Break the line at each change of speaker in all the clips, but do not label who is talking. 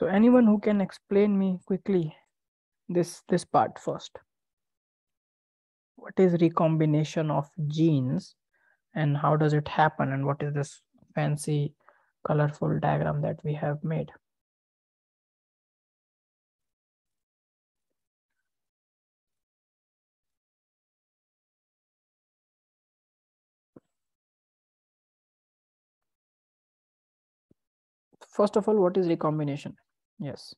So anyone who can explain me quickly this part first. What is recombination of genes and how does it happen, and what is this fancy colorful diagram that we have made? First of all, what is recombination? Yes.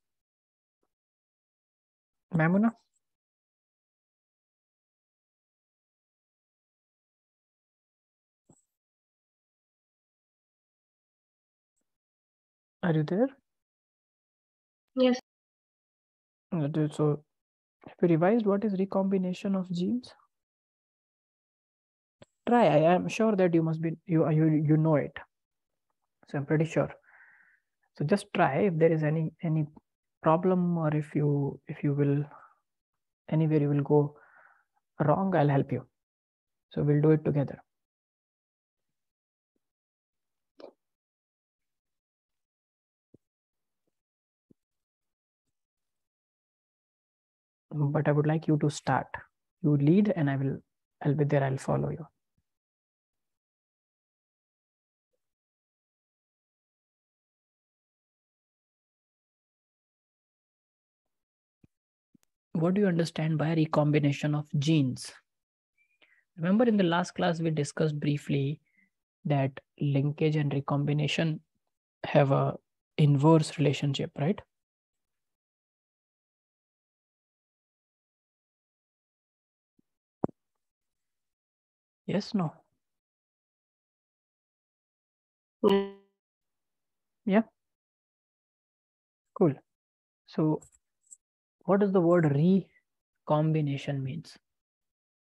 Mamuna? Are you there?
Yes.
So have you revised what is recombination of genes? Try. I am sure that you must be you know it. So I'm pretty sure. So just try. If there is any problem, or if you will anywhere you will go wrong, I'll help you. So we'll do it together. But I would like you to start. You lead and I'll be there. I'll follow you. What do you understand by recombination of genes? Remember in the last class, we discussed briefly that linkage and recombination have a inverse relationship, right? Yes, no? Yeah. Cool. So what does the word recombination means?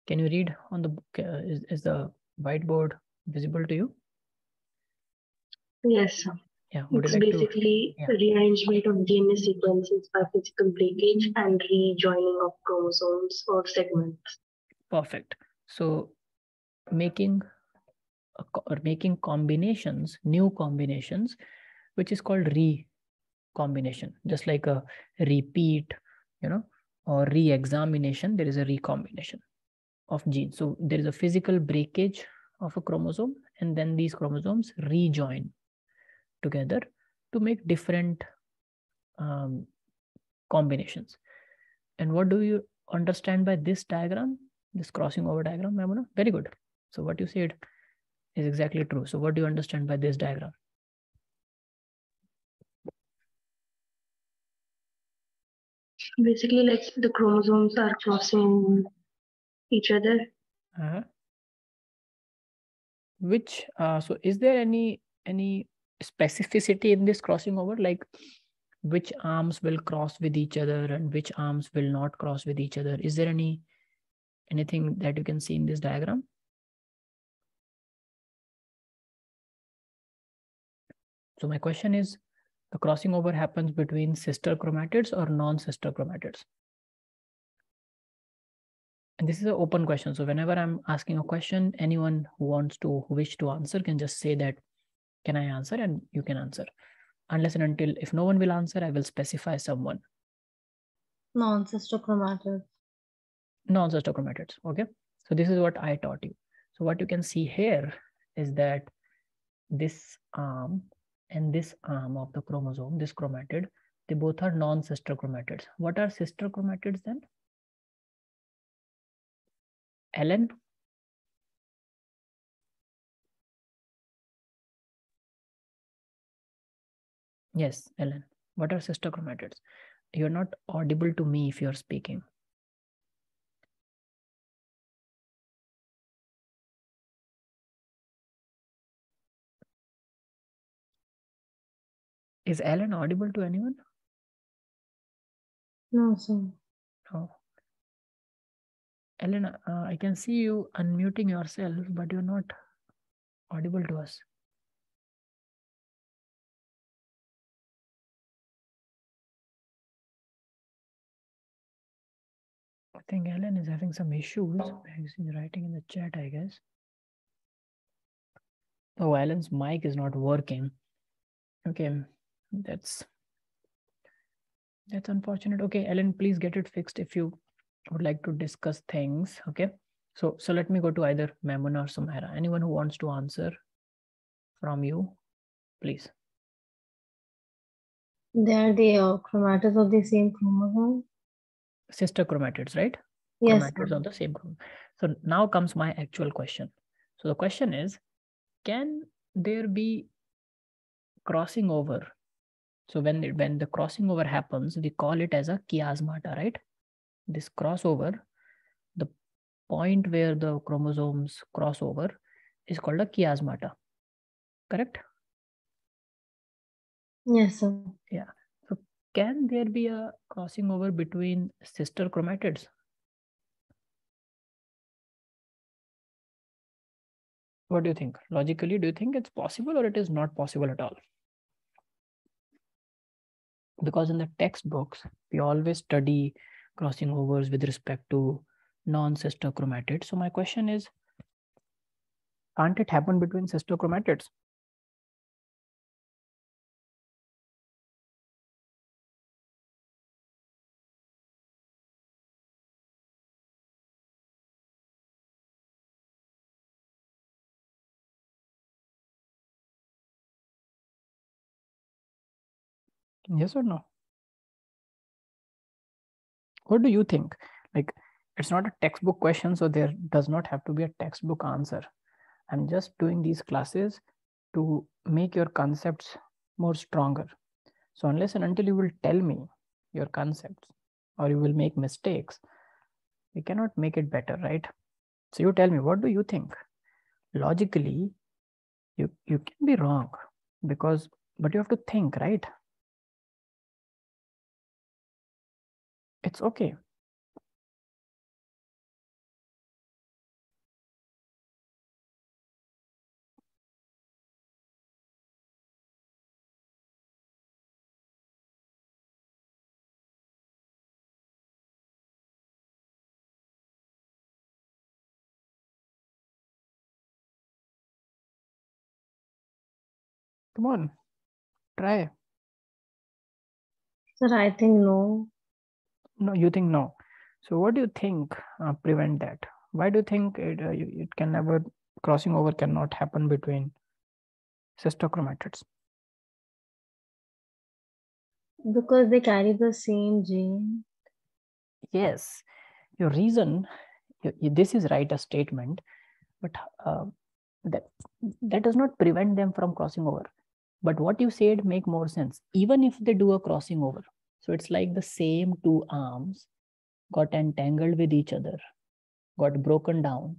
Can you read on the book? Is the whiteboard visible to you?
Yes.
Yeah. Would
It's
you like
basically
to? Yeah.
rearrangement of DNA sequences by physical breakage and rejoining of chromosomes or segments.
Perfect. So making combinations, new combinations, which is called recombination, just like a repeat, or re-examination, there is a recombination of genes. So there is a physical breakage of a chromosome, and then these chromosomes rejoin together to make different combinations. And what do you understand by this diagram, this crossing over diagram, Mamuna? Very good. So what you said is exactly true. So what do you understand by this diagram?
Basically, like the chromosomes are crossing each other.
Which so is there any specificity in this crossing over, like which arms will cross with each other and which arms will not cross with each other? Is there anything that you can see in this diagram? So my question is, the crossing over happens between sister chromatids or non-sister chromatids? And this is an open question. So whenever I'm asking a question, anyone who wish to answer can just say that, can I answer? And you can answer. Unless and until, if no one will answer, I will specify someone.
Non-sister chromatids.
Non-sister chromatids. Okay. So this is what I taught you. So what you can see here is that this arm and this arm of the chromosome, this chromatid, they both are non-sister chromatids. What are sister chromatids then? Ellen? Yes, Ellen. What are sister chromatids? You're not audible to me if you're speaking. Is Ellen audible to anyone?
No, sir.
No. Ellen, I can see you unmuting yourself, but you're not audible to us. I think Ellen is having some issues. She's writing in the chat, I guess. Oh, Ellen's mic is not working. Okay, that's That's unfortunate. Okay, Ellen, please get it fixed if you would like to discuss things. Okay. So let me go to either Memuna or Sumaira. Anyone who wants to answer from you, please.
They are the chromatids of the same chromosome.
Sister chromatids, right?
Yes.
Chromatids of the same chromosome. So now comes my actual question. So the question is, can there be crossing over? So when the crossing over happens, we call it as a chiasmata, right? This crossover, the point where the chromosomes cross over is called a chiasmata, correct?
Yes, sir.
Yeah. So can there be a crossing over between sister chromatids? What do you think? Logically, do you think it's possible or it is not possible at all? Because in the textbooks, we always study crossing overs with respect to non-sister chromatids. So my question is, can't it happen between sister chromatids? Yes or no? What do you think? Like, it's not a textbook question, so there does not have to be a textbook answer. I'm just doing these classes to make your concepts more stronger. So unless and until you will tell me your concepts or you will make mistakes, we cannot make it better, right? So you tell me, what do you think? Logically, you can be wrong but you have to think, right? It's okay. Come on, try.
Sir, I think no.
No, you think no. So what do you think prevent that? Why do you think it can never, crossing over cannot happen between sister chromatids?
Because they carry the same gene.
Yes, your reason, this is right, a statement, but that does not prevent them from crossing over. But what you said make more sense. Even if they do a crossing over, so it's like the same two arms got entangled with each other, got broken down,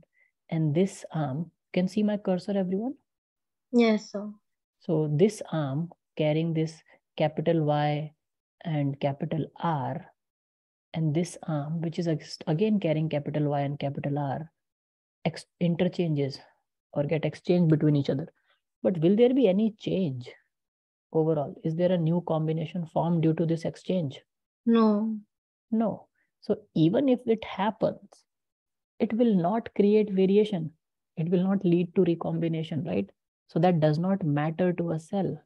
and this arm, can see my cursor, everyone?
Yes, sir.
So this arm carrying this capital Y and capital R, and this arm, which is again carrying capital Y and capital R, interchanges or get exchanged between each other. But will there be any change overall? Is there a new combination formed due to this exchange?
No.
No. So even if it happens, it will not create variation. It will not lead to recombination, right? So that does not matter to a cell.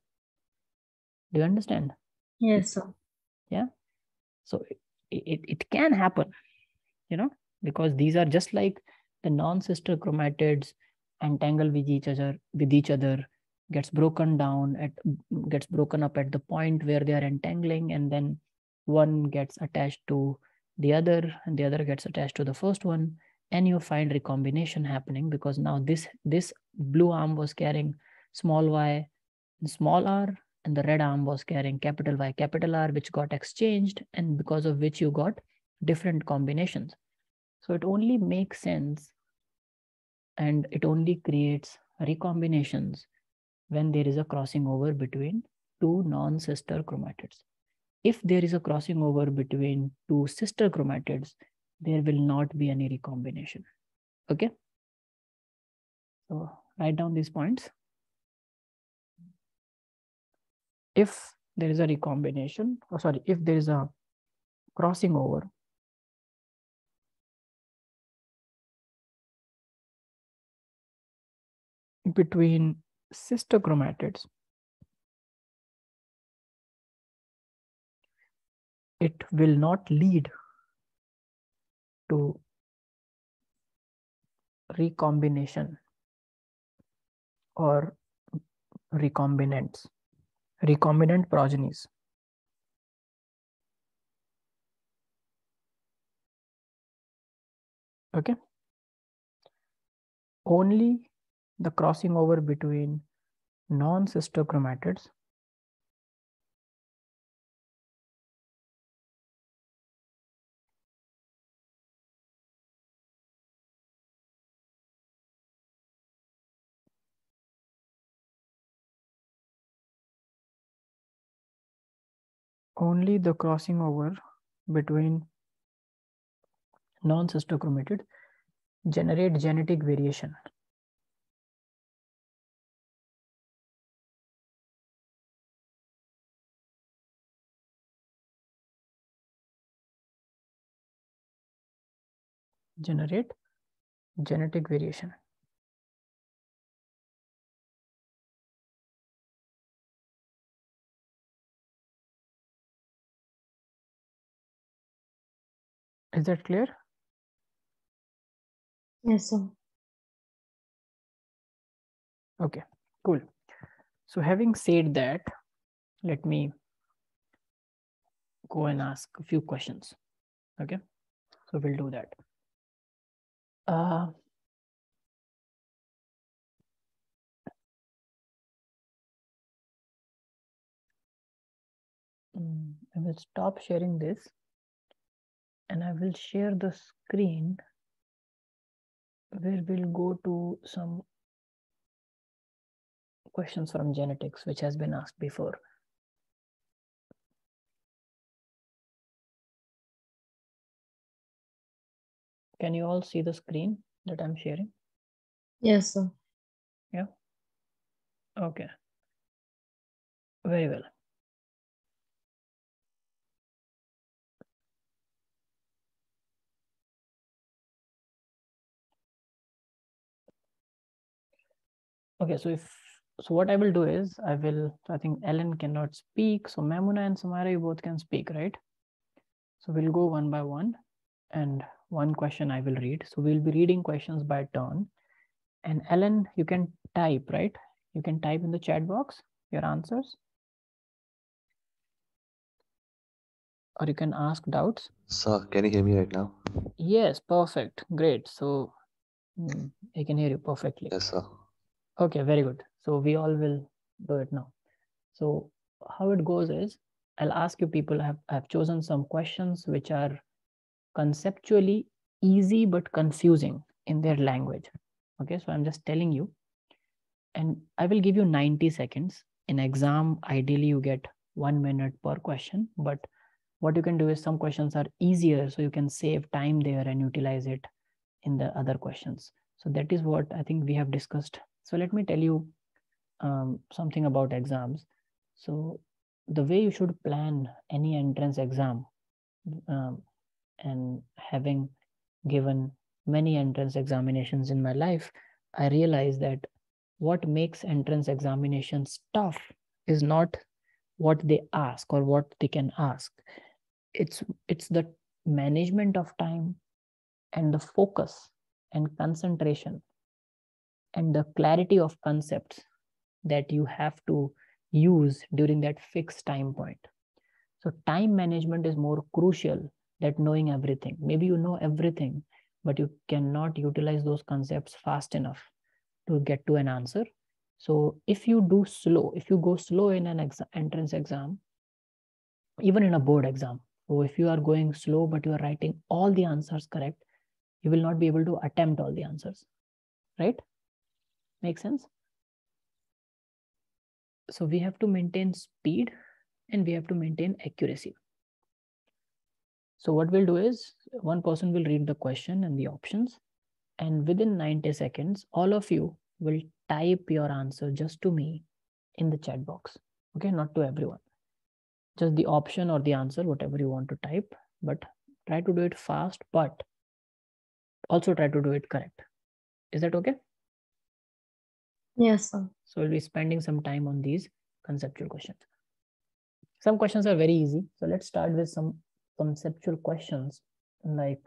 Do you understand?
Yes, sir.
Yeah. So it can happen, because these are just like the non-sister chromatids entangle with each other, gets broken up at the point where they are entangling, and then one gets attached to the other and the other gets attached to the first one, and you find recombination happening because now this blue arm was carrying small y and small r, and the red arm was carrying capital Y, capital R, which got exchanged, and because of which you got different combinations. So it only makes sense and it only creates recombinations when there is a crossing over between two non-sister chromatids. If there is a crossing over between two sister chromatids, there will not be any recombination. Okay? So write down these points. If there is a recombination, if there is a crossing over between sister chromatids, it will not lead to recombination or recombinant progenies. Okay. Only the crossing over between non-sister chromatids only the crossing over between non-sister chromatids generate genetic variation. Generate genetic variation. Is that clear?
Yes, sir.
Okay, cool. So having said that, let me go and ask a few questions. Okay, so we'll do that. I will stop sharing this and I will share the screen where we'll go to some questions from genetics, which has been asked before. Can you all see the screen that I'm sharing?
Yes, sir.
Yeah. Okay. Very well. Okay, so what I will do is I think Ellen cannot speak, so Mamuna and Samara, you both can speak, right? So we'll go one by one, and one question I will read. So we'll be reading questions by turn. And Ellen, you can type, right? You can type in the chat box your answers. Or you can ask doubts.
Sir, can you hear me right now?
Yes, perfect. Great. So I can hear you perfectly.
Yes, sir.
Okay, very good. So we all will do it now. So how it goes is, I'll ask you people, I've chosen some questions which are conceptually easy but confusing in their language. Okay, so I'm just telling you, and I will give you 90 seconds. In exam, ideally you get 1 minute per question, but what you can do is some questions are easier, so you can save time there and utilize it in the other questions. So that is what I think we have discussed. So let me tell you something about exams. So the way you should plan any entrance exam, and having given many entrance examinations in my life, I realized that what makes entrance examinations tough is not what they ask or what they can ask. It's the management of time and the focus and concentration and the clarity of concepts that you have to use during that fixed time point. So time management is more crucial than knowing everything. Maybe you know everything, but you cannot utilize those concepts fast enough to get to an answer. So if you go slow in an entrance exam, even in a board exam, so if you are going slow but you are writing all the answers correct, you will not be able to attempt all the answers, right? Make sense? So we have to maintain speed and we have to maintain accuracy. So what we'll do is one person will read the question and the options, and within 90 seconds, all of you will type your answer just to me in the chat box. Okay, not to everyone. Just the option or the answer, whatever you want to type, but try to do it fast, but also try to do it correct. Is that okay?
Yes, sir.
So we'll be spending some time on these conceptual questions. Some questions are very easy. So let's start with some conceptual questions like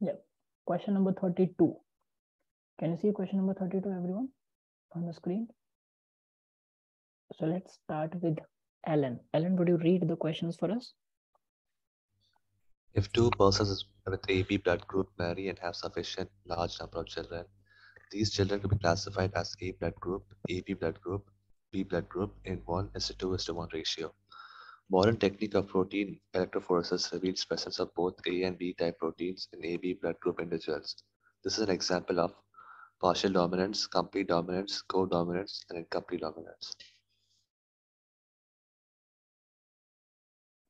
yeah, question number 32. Can you see question number 32, everyone, on the screen? So let's start with Alan. Alan, would you read the questions for us?
If two persons with AB blood group marry and have sufficient large number of children, these children could be classified as A blood group, AB blood group, B blood group in 1:2:1 ratio. Modern technique of protein electrophoresis reveals presence of both A and B type proteins in AB blood group individuals. This is an example of partial dominance, complete dominance, co-dominance, and incomplete dominance.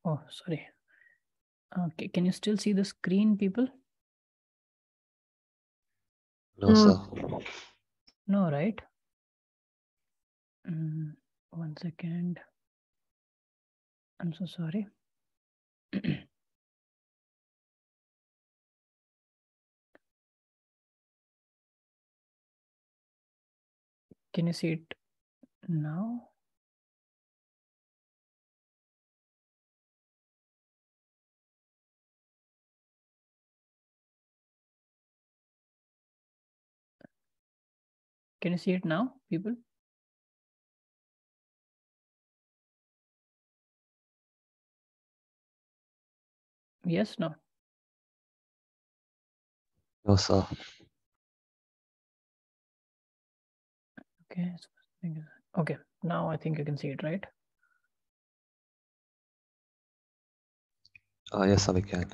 Oh, sorry. Okay, can you still see the screen, people?
No, sir.
No, right? 1 second. I'm so sorry. Can you see it now? Can you see it now, people? Yes, no?
No, sir.
Okay. Okay, now I think you can see it, right?
Yes, sir, we can.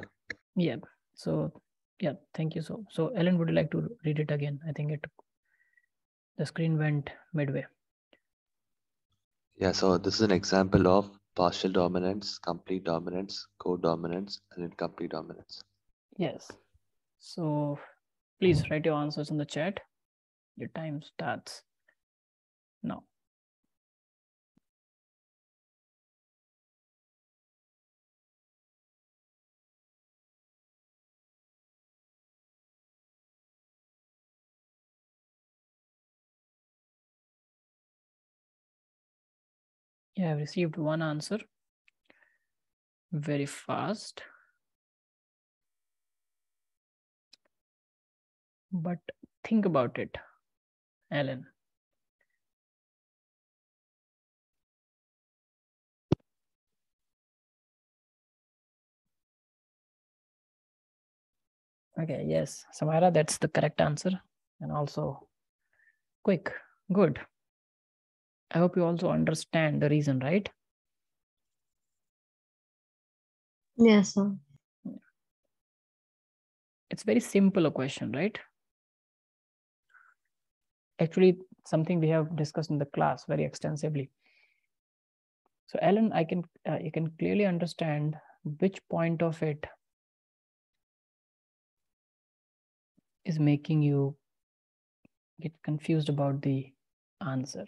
Yeah. So, yeah, thank you. So Ellen, would you like to read it again? I think the screen went midway.
Yeah, so this is an example of partial dominance, complete dominance, co-dominance, and incomplete dominance.
Yes. So please write your answers in the chat. Your time starts now. Yeah, I've received one answer. Very fast. But think about it, Ellen. Okay, yes, Samara, that's the correct answer. And also quick, good. I hope you also understand the reason, right?
Yes, sir.
It's very simple a question, right? Actually, something we have discussed in the class very extensively. So Ellen, you can clearly understand which point of it is making you get confused about the answer.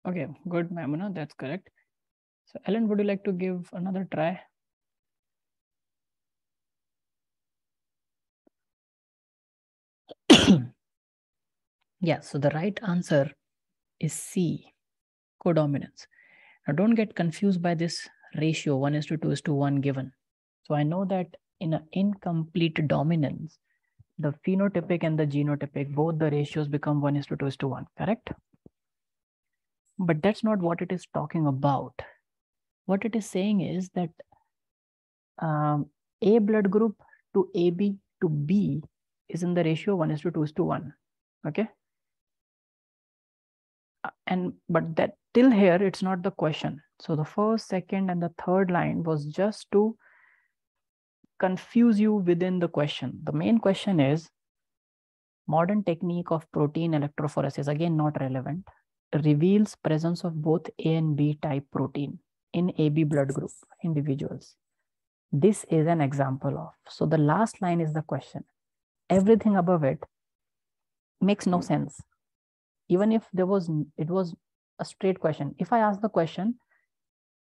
Okay, good, Mamuna, that's correct. So Ellen, would you like to give another try? Yeah, so the right answer is C, codominance. Now don't get confused by this ratio 1:2:1 given. So I know that in an incomplete dominance, the phenotypic and the genotypic, both the ratios become 1:2:1, correct? But that's not what it is talking about. What it is saying is that A blood group to AB to B is in the ratio 1:2:1, okay? But that till here, it's not the question. So the first, second, and the third line was just to confuse you within the question. The main question is modern technique of protein electrophoresis, again not relevant, reveals presence of both A and B type protein in AB blood group individuals. This is an example of. So the last line is the question. Everything above it makes no sense. Even if it was a straight question. If I ask the question,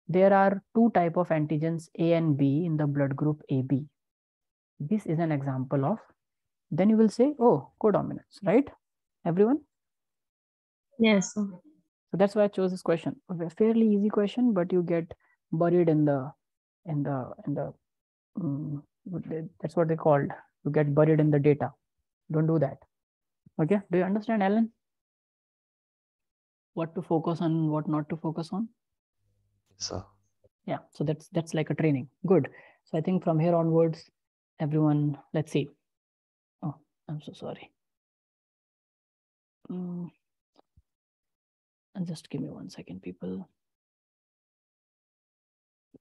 there are two types of antigens A and B in the blood group AB. This is an example of, then you will say, oh, codominance, right? Everyone?
Yes, sir.
So that's why I chose this question. A fairly easy question, but you get buried in the that's what they called. You get buried in the data. Don't do that. Okay. Do you understand, Alan? What to focus on, what not to focus on?
Yes, sir.
Yeah. So that's like a training. Good. So I think from here onwards, everyone, let's see. Oh, I'm so sorry. And just give me 1 second, people.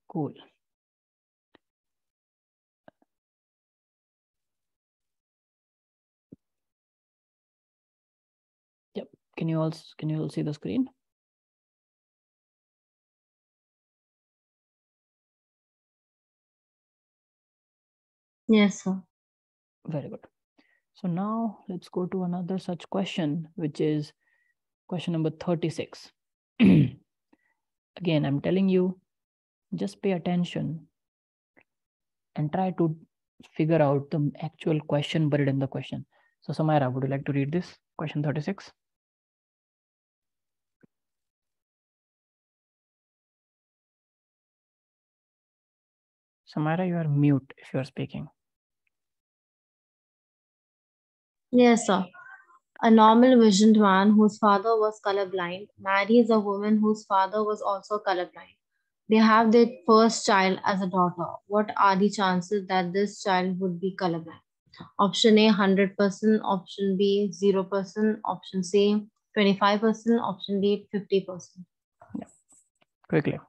Cool. Yep. Can you all see the screen?
Yes, sir.
Very good. So now let's go to another such question, which is question number 36. Again, I'm telling you, just pay attention and try to figure out the actual question buried in the question. So Samaira, would you like to read this question 36? Samaira, you are mute if you are speaking.
Yes, sir. A normal visioned man whose father was colorblind marries a woman whose father was also colorblind. They have their first child as a daughter. What are the chances that this child would be colorblind? Option A, 100%. Option B, 0%. Option C, 25%. Option D, 50%.
Yeah. Quickly.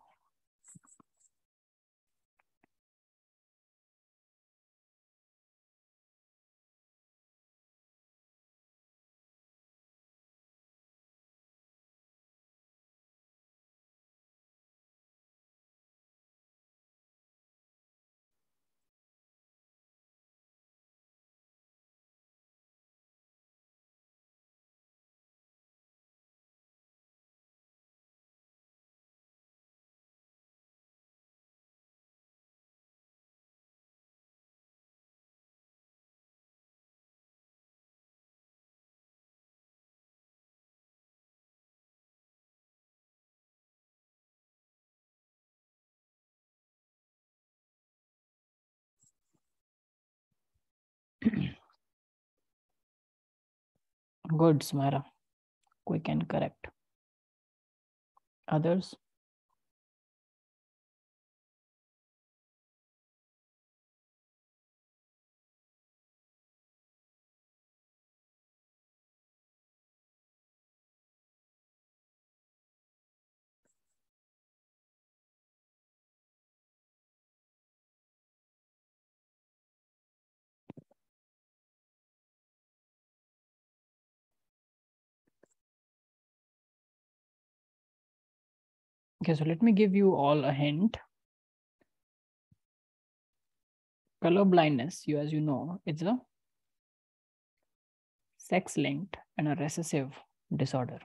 Good, Samaira. Quick and correct. Others? Okay, so let me give you all a hint. Color blindness, as you know, it's a sex-linked and a recessive disorder.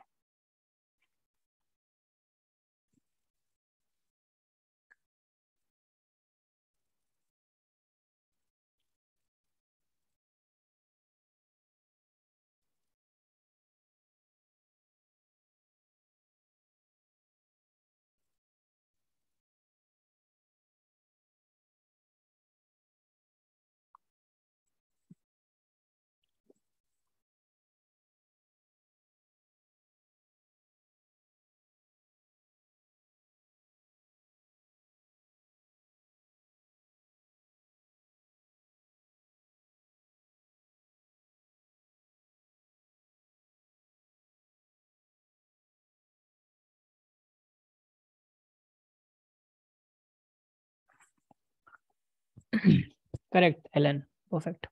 Correct, Ellen. Perfect.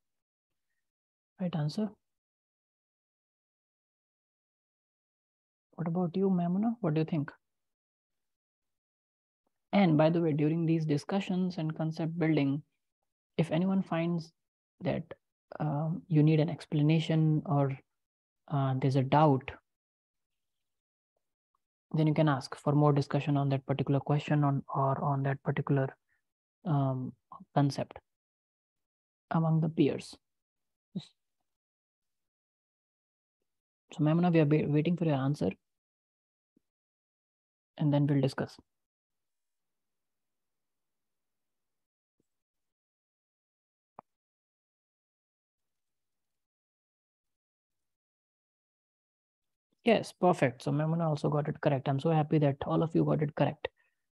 Right answer. What about you, Mamuna? What do you think? And by the way, during these discussions and concept building, if anyone finds that you need an explanation or there's a doubt, then you can ask for more discussion on that particular question or on that particular concept among the peers. So Maimuna, we are waiting for your answer, and then we'll discuss. Yes, perfect. So Maimuna also got it correct. I'm so happy that all of you got it correct.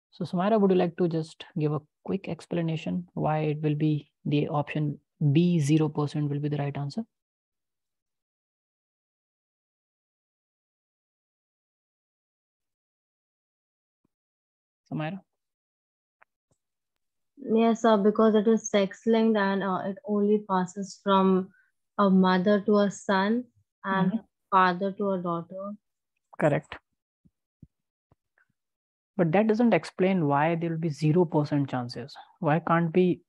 So Sumaira, would you like to just give a quick explanation why it will be the option B, 0% will be the right answer? Sumaira?
Yes, sir, because it is sex linked and it only passes from a mother to a son and a father to a daughter.
Correct. But that doesn't explain why there will be 0% chances. Why can't be?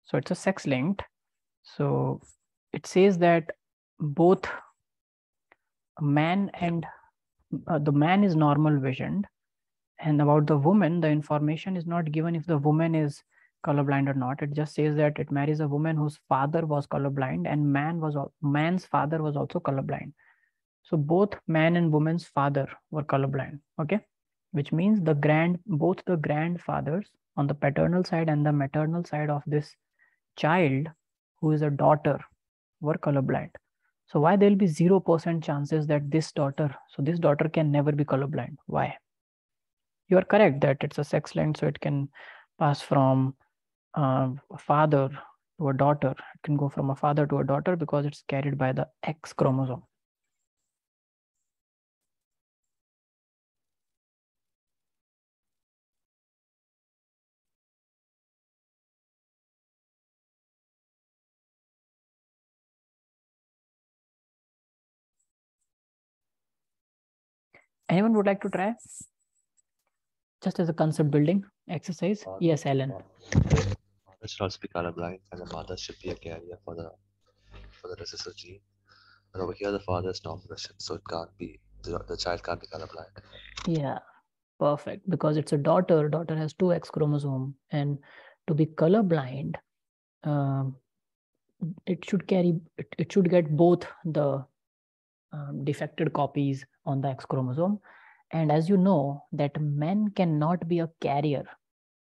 So it's a sex linked. So it says that both man and the man is normal visioned, and about the woman, the information is not given if the woman is colorblind or not. It just says that it marries a woman whose father was colorblind and man's father was also colorblind. So both man and woman's father were colorblind. Okay, which means both the grandfathers on the paternal side and the maternal side of this child, who is a daughter, were colorblind. So why there will be 0% chances that this daughter can never be colorblind? Why? You are correct that it's a sex linked, so it can pass from a father to a daughter. It can go from a father to a daughter because it's carried by the X chromosome. Anyone would like to try? Just as a concept building exercise? Yes, Alan.
Father should also be colorblind, and the mother should be a carrier for the recessive gene. But over here, the father is normal vision, so it can't be the child can't be colorblind.
Yeah, perfect. Because it's a daughter. Daughter has 2 X chromosome, and to be colorblind, it should get both the defected copies on the X chromosome. And as you know, that men cannot be a carrier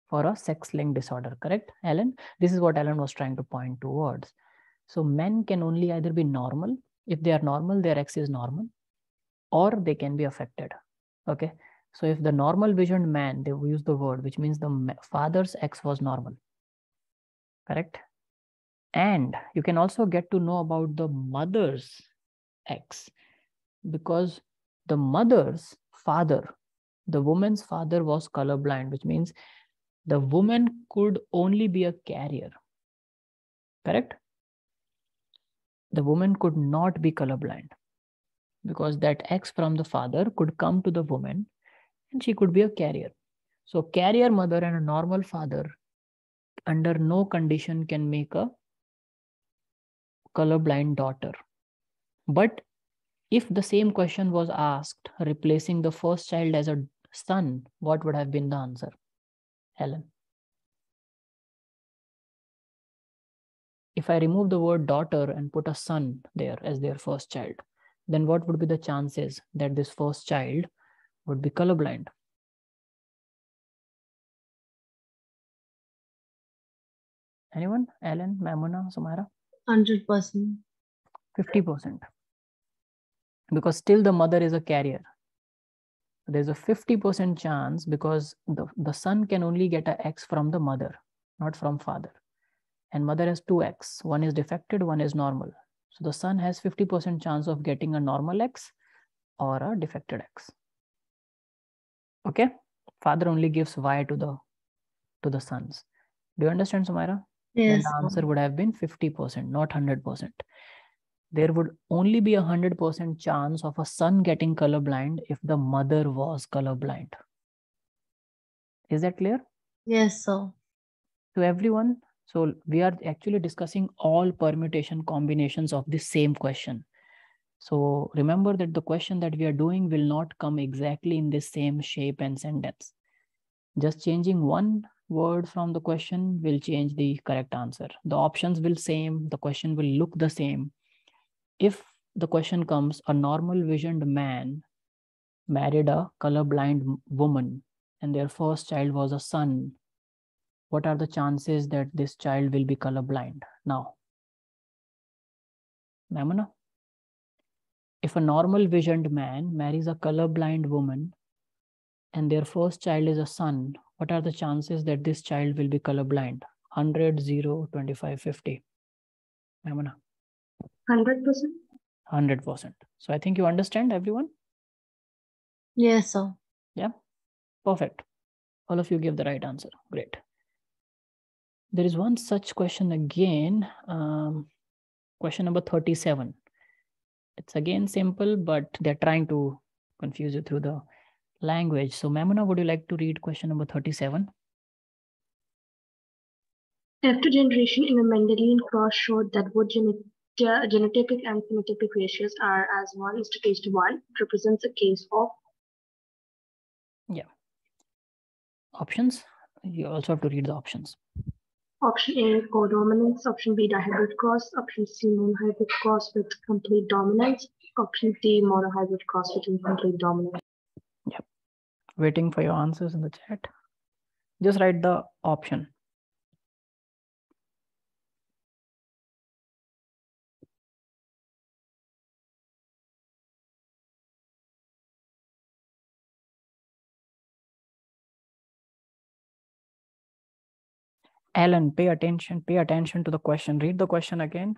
for a sex-linked disorder, correct, Alan? This is what Alan was trying to point towards. So men can only either be normal. If they are normal, their X is normal, or they can be affected. Okay. So if the normal visioned man, they use the word, which means the father's X was normal, correct? And you can also get to know about the mother's X, because the mother's father, the woman's father, was colorblind, which means the woman could only be a carrier, correct? The woman could not be colorblind because that X from the father could come to the woman and she could be a carrier. So carrier mother and a normal father under no condition can make a colorblind daughter. But if the same question was asked, replacing the first child as a son, what would have been the answer, Helen? If I remove the word daughter and put a son there as their first child, then what would be the chances that this first child would be colorblind? Anyone? Alan, Maimuna, Sumaira?
100%.
50%. Because still the mother is a carrier. There's a 50% chance because the son can only get an X from the mother, not from father. And mother has 2 X. One is defected, one is normal. So the son has 50% chance of getting a normal X or a defected X. Okay? Father only gives Y to the sons. Do you understand, Sumaira?
Yes.
Then the answer would have been 50%, not 100%. There would only be 100% chance of a son getting colorblind if the mother was colorblind. Is that clear?
Yes, sir.
To everyone? So we are actually discussing all permutation combinations of the same question. So remember that the question that we are doing will not come exactly in the same shape and sentence. Just changing one word from the question will change the correct answer. The options will same, the question will look the same. If the question comes, a normal visioned man married a colorblind woman and their first child was a son, what are the chances that this child will be colorblind? Now, Maimuna, if a normal visioned man marries a colorblind woman and their first child is a son, what are the chances that this child will be colorblind? 100, 0, 25, 50. Maimuna?
100%.
100%. So I think you understand, everyone?
Yes, sir.
Yeah, perfect. All of you give the right answer. Great. There is one such question again. Question number 37. It's again simple, but they're trying to confuse you through the language. So Maimuna, would you like to read question number 37?
After generation in a Mendelian cross showed that both genotypic and phenotypic ratios are as 1:1. It represents a case of.
Yeah. Options. You also have to read the options.
Option A, codominance. Option B, dihybrid cross. Option C, monohybrid cross with complete dominance. Option D, monohybrid cross with incomplete dominance.
Yep. Waiting for your answers in the chat. Just write the option. Alan, pay attention to the question. Read the question again.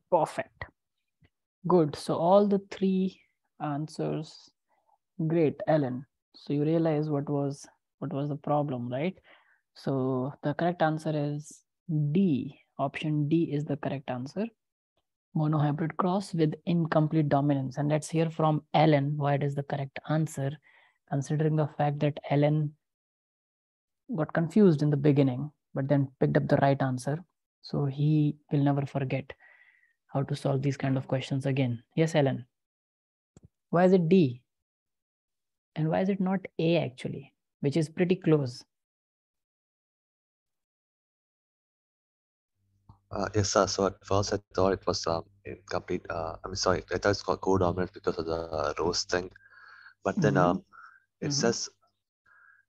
Perfect. Good. So all the three answers. Great, Alan. So you realize what was the problem, right? So the correct answer is D. Option D is the correct answer. Monohybrid cross with incomplete dominance. And let's hear from Alan why it is the correct answer, considering the fact that Alan got confused in the beginning, but then picked up the right answer. So he will never forget how to solve these kind of questions again. Yes, Alan. Why is it D? And why is it not A actually, which is pretty close?
Yes, sir. So at first I thought it was incomplete. I'm sorry, I thought it's called codominant because of the rose thing. But then it says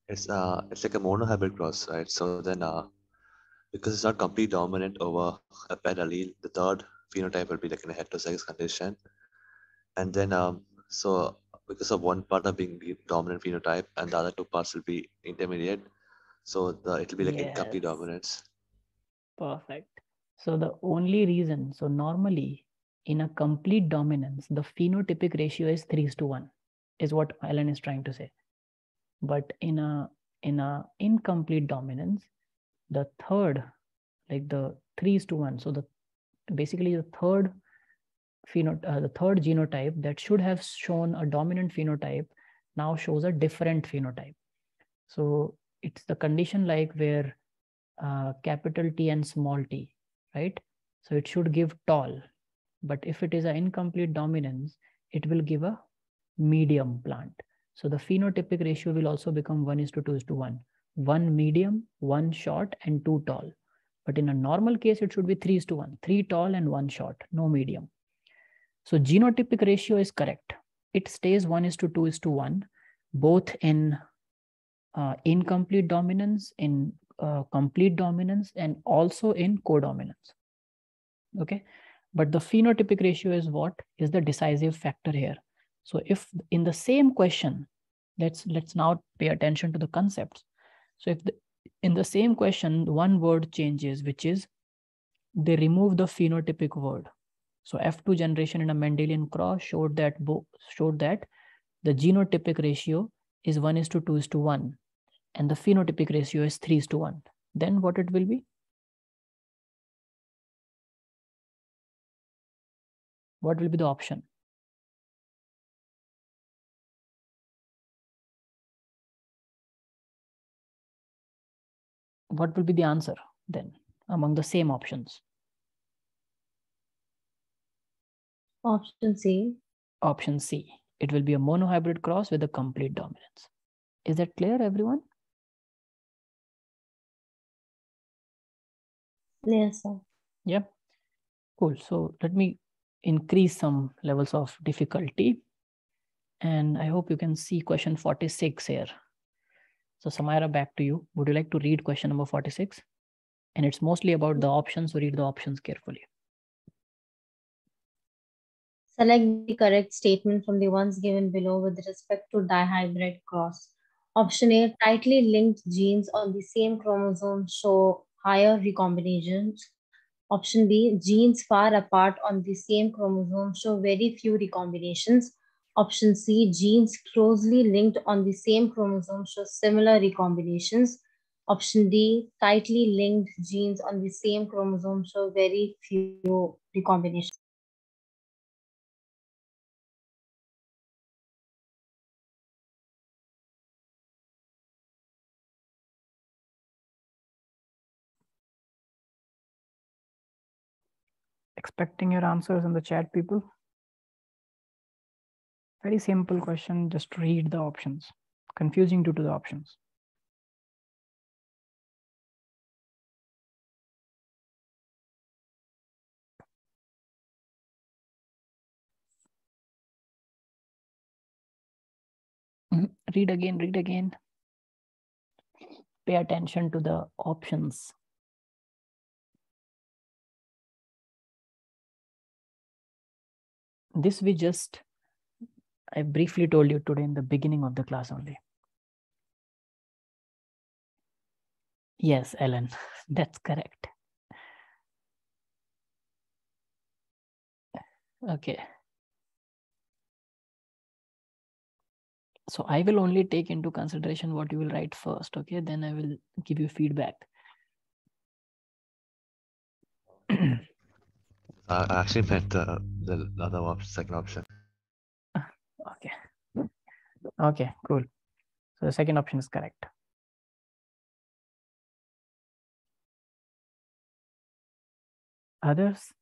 it's like a monohybrid cross, right? So then because it's not complete dominant over a pet allele, the third phenotype will be like in a heterozygous condition. And then so because of one part of being the dominant phenotype and the other two parts will be intermediate, so it will be like incomplete dominance.
Perfect. So the only reason, so normally in a complete dominance, the phenotypic ratio is 3:1, is what Alan is trying to say. But in a in a incomplete dominance, the third, like the 3:1. So basically the third genotype that should have shown a dominant phenotype now shows a different phenotype. So it's the condition like where capital T and small t, right? So it should give tall, but if it is an incomplete dominance, it will give a medium plant. So the phenotypic ratio will also become 1:2:1. 1 medium, 1 short, and 2 tall. But in a normal case, it should be 3:1. 3 tall and 1 short, no medium. So genotypic ratio is correct. It stays 1:2:1, both in incomplete dominance, in complete dominance, and also in codominance. Okay, but the phenotypic ratio is what is the decisive factor here. So if in the same question, let's now pay attention to the concepts. So if in the same question, one word changes, which is they remove the phenotypic word. So F2 generation in a Mendelian cross showed that the genotypic ratio is 1:2:1, and the phenotypic ratio is 3:1. Then what it will be? What will be the option? What will be the answer then among the same options?
Option C.
Option C. It will be a monohybrid cross with a complete dominance. Is that clear, everyone?
Yes, sir.
Yeah. Cool. So let me increase some levels of difficulty. And I hope you can see question 46 here. So Samira, back to you. Would you like to read question number 46? And it's mostly about the options, so read the options carefully.
Select the correct statement from the ones given below with respect to dihybrid cross. Option A, tightly linked genes on the same chromosome show higher recombinations. Option B, genes far apart on the same chromosome show very few recombinations. Option C, genes closely linked on the same chromosome show similar recombinations. Option D, tightly linked genes on the same chromosome show very few recombinations.
Expecting your answers in the chat, people. Very simple question, just read the options. Confusing due to the options. Read again. Pay attention to the options. This I briefly told you today in the beginning of the class only. Yes, Ellen, that's correct. Okay. So I will only take into consideration what you will write first, okay? Then I will give you feedback.
I actually meant the other option, second option.
Okay. Okay, cool. So the second option is correct. Others?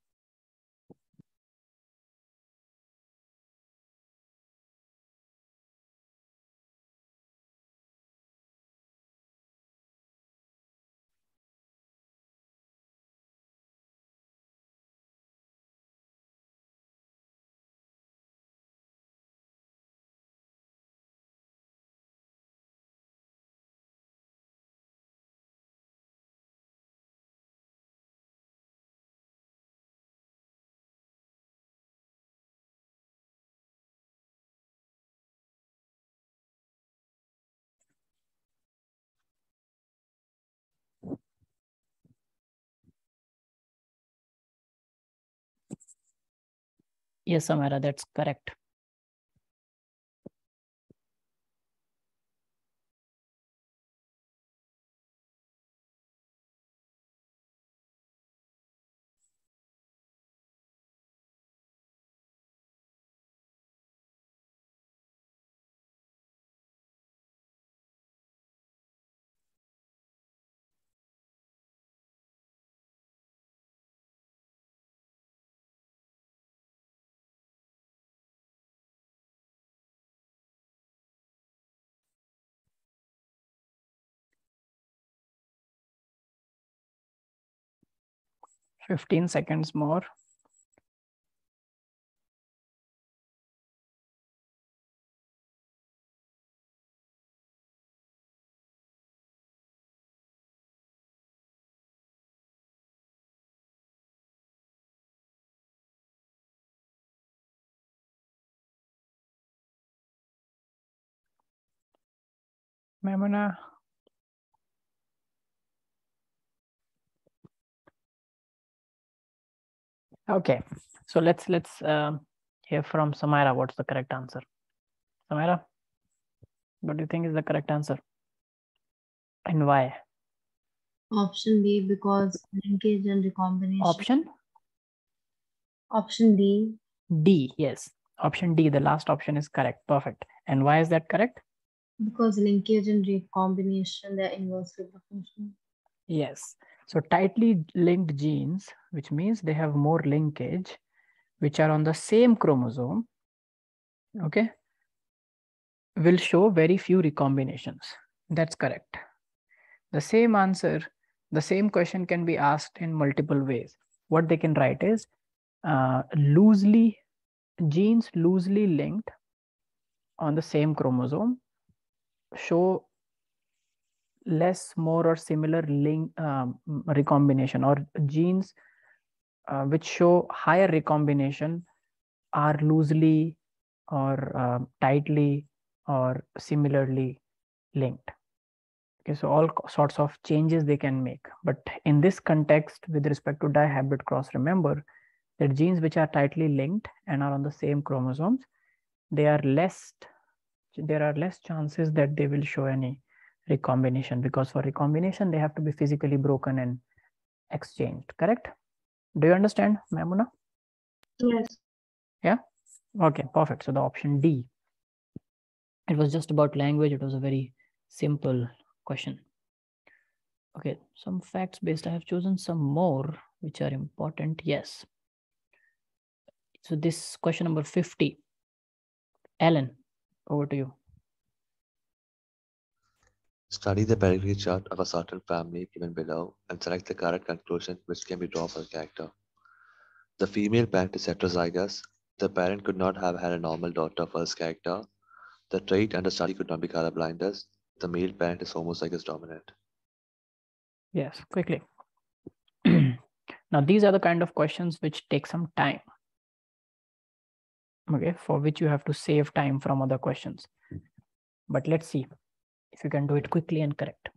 Yes, Samara, that's correct. 15 seconds more. Memona. Okay, so let's hear from Samira. What's the correct answer? Samira, what do you think is the correct answer, and why?
Option B, because linkage and recombination.
Option
D.
D, yes. Option D, the last option is correct. Perfect. And why is that correct?
Because linkage and recombination, they're inversely proportional.
Yes. So tightly linked genes, which means they have more linkage, which are on the same chromosome, okay, will show very few recombinations. That's correct. The same answer, the same question can be asked in multiple ways. What they can write is genes loosely linked on the same chromosome show less, more, or similar recombination, or genes which show higher recombination are loosely or tightly or similarly linked. Okay, so all sorts of changes they can make. But in this context, with respect to dihybrid cross, remember that genes which are tightly linked and are on the same chromosomes, there are less chances that they will show any recombination, because for recombination they have to be physically broken and exchanged. Correct? Do you understand, Maimuna?
Yes.
Yeah. Okay, perfect. So the option D. It was just about language. It was a very simple question. Okay, some facts based. I have chosen some more which are important. Yes. So this question number 50. Alan, over to you.
Study the pedigree chart of a certain family given below and select the correct conclusion which can be drawn for the character. The female parent is heterozygous. The parent could not have had a normal daughter for his character. The trait under study could not be colorblindness. The male parent is homozygous dominant.
Yes, quickly. Now, these are the kind of questions which take some time, okay, for which you have to save time from other questions. But let's see if you can do it quickly and correct.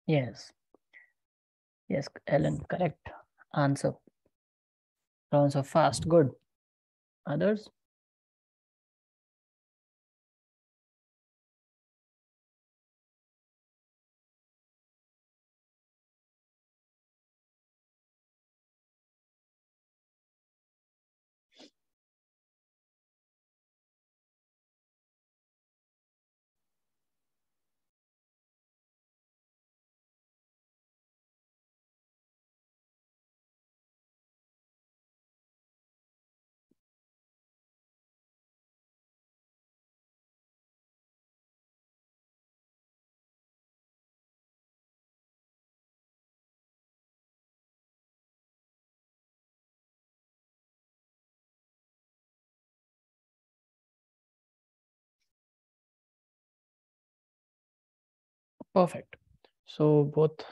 Yes. Yes, Ellen, correct answer. Also fast, good. Others? Perfect. So both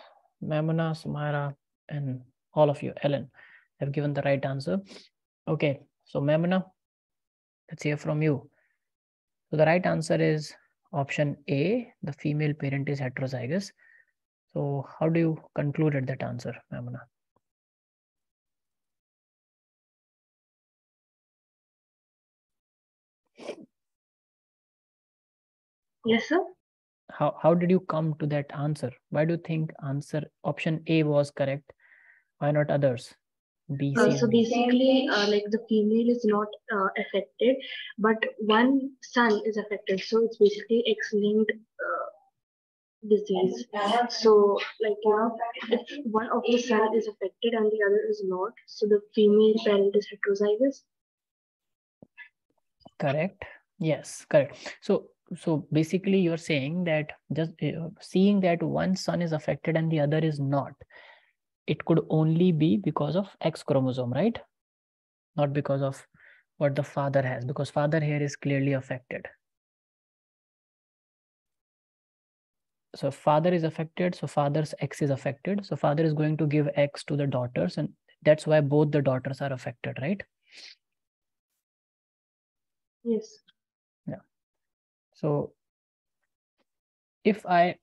Mamuna, Samara, and all of you, Ellen, have given the right answer. Okay, so Mamuna, let's hear from you. So the right answer is option A, the female parent is heterozygous. So how do you conclude at that answer, Mamuna?
Yes, sir.
How did you come to that answer? Why do you think answer option A was correct? Why not others? B, C,
So
and D.
basically, like the female is not affected, but one son is affected. So it's basically X-linked disease. So, like, if one of the son is affected and the other is not, so the female parent is heterozygous.
Correct. Yes, correct. So basically you're saying that just seeing that one son is affected and the other is not, it could only be because of X chromosome, right? Not because of what the father has, because father here is clearly affected. So father is affected, so father's X is affected. So father is going to give X to the daughters, and that's why both the daughters are affected, right?
Yes.
Yeah. So if I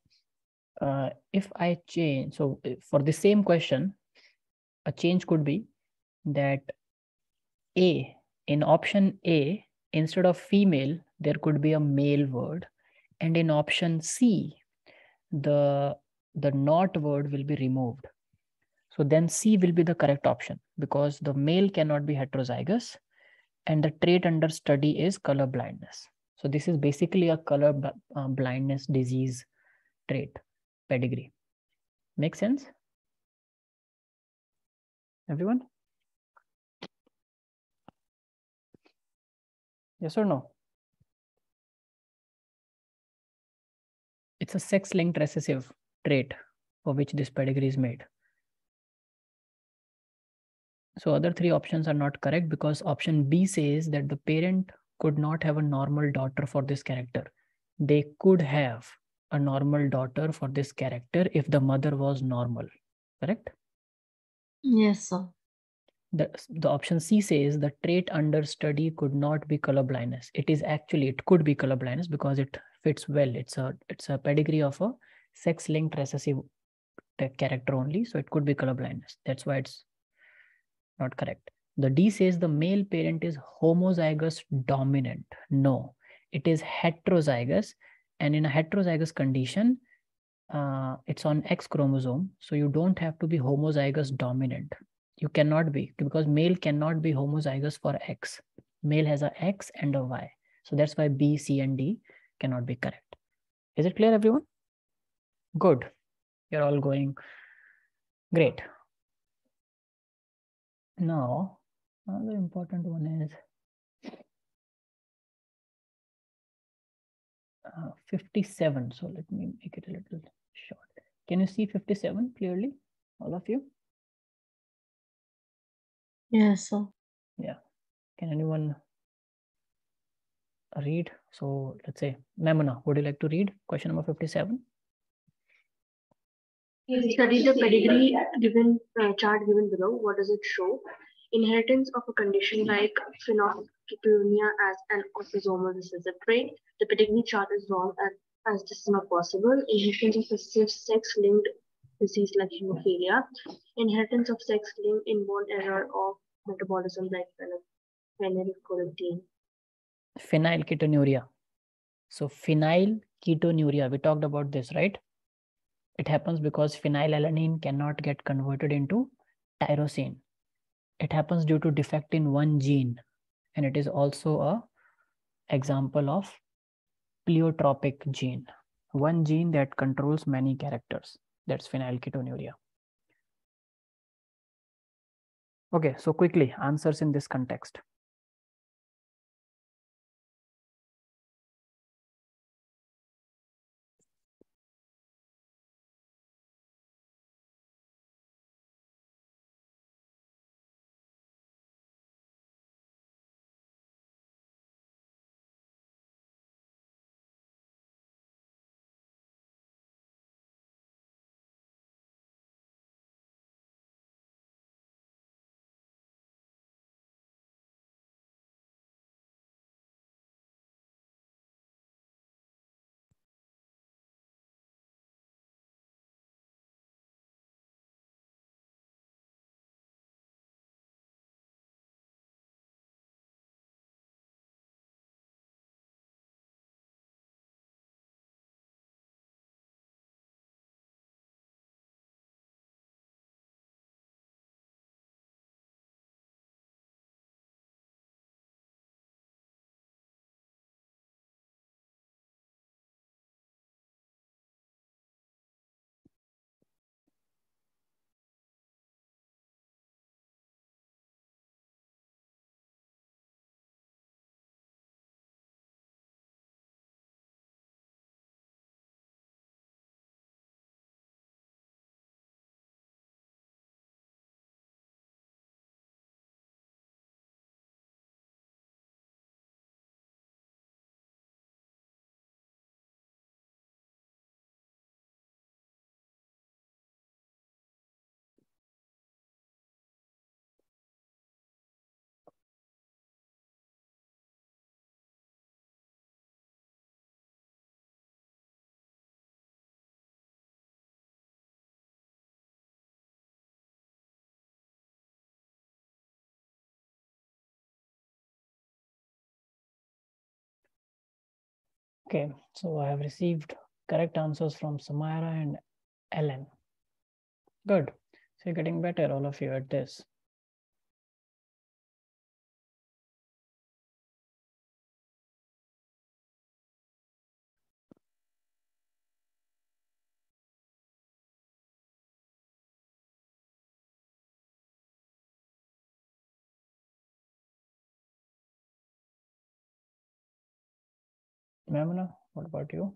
change, so for the same question, a change could be that A, in option A, instead of female, there could be a male word. And in option C, the not word will be removed. So then C will be the correct option because the male cannot be heterozygous and the trait under study is color blindness. So this is basically a color blindness disease trait pedigree. Make sense? Everyone? Yes or no? It's a sex-linked recessive trait for which this pedigree is made. So other three options are not correct because option B says that the parent could not have a normal daughter for this character. They could have a normal daughter for this character if the mother was normal, correct?
Yes, sir.
The option C says the trait under study could not be color blindness. It is actually, it could be color blindness because it fits well. It's a pedigree of a sex-linked recessive character only. So it could be color blindness. That's why it's not correct. The D says the male parent is homozygous dominant. No, it is heterozygous. And in a heterozygous condition, it's on X chromosome. So you don't have to be homozygous dominant. You cannot be, because male cannot be homozygous for X. Male has a X and a Y. So that's why B, C, and D cannot be correct. Is it clear, everyone? Good. You're all going great. Now, another important one is 57. So let me make it a little short. Can you see 57 clearly, all of you?
Yes, sir.
Yeah. Can anyone read? So let's say, Mamuna, would you like to read question number 57?
Study the pedigree given chart given below. What does it show? Inheritance of a condition like phenylketonuria as an autosomal recessive trait. The pedigree chart is wrong as this is not possible. Inheritance of a sex-linked disease like hemophilia. Inheritance of sex-linked inborn error of metabolism like phenylketonuria.
Phenylketonuria. So phenylketonuria, we talked about this, right? It happens because phenylalanine cannot get converted into tyrosine. It happens due to defect in one gene, and it is also a example of pleiotropic gene, one gene that controls many characters. That's phenylketonuria. Okay, so quickly, answers in this context. Okay, so I have received correct answers from Samara and Ellen. Good. So you're getting better, all of you, at this. Memona, what about you?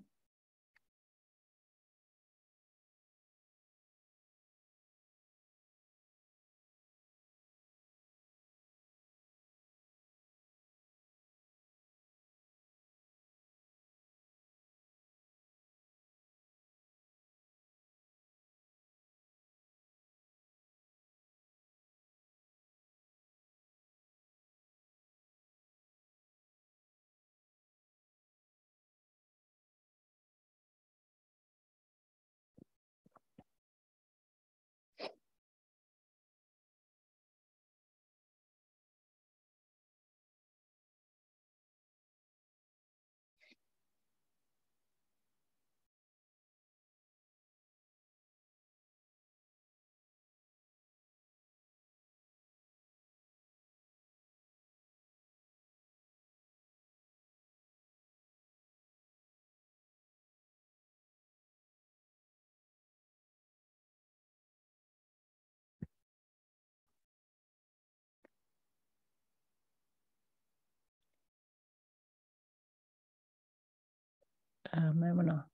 Memona,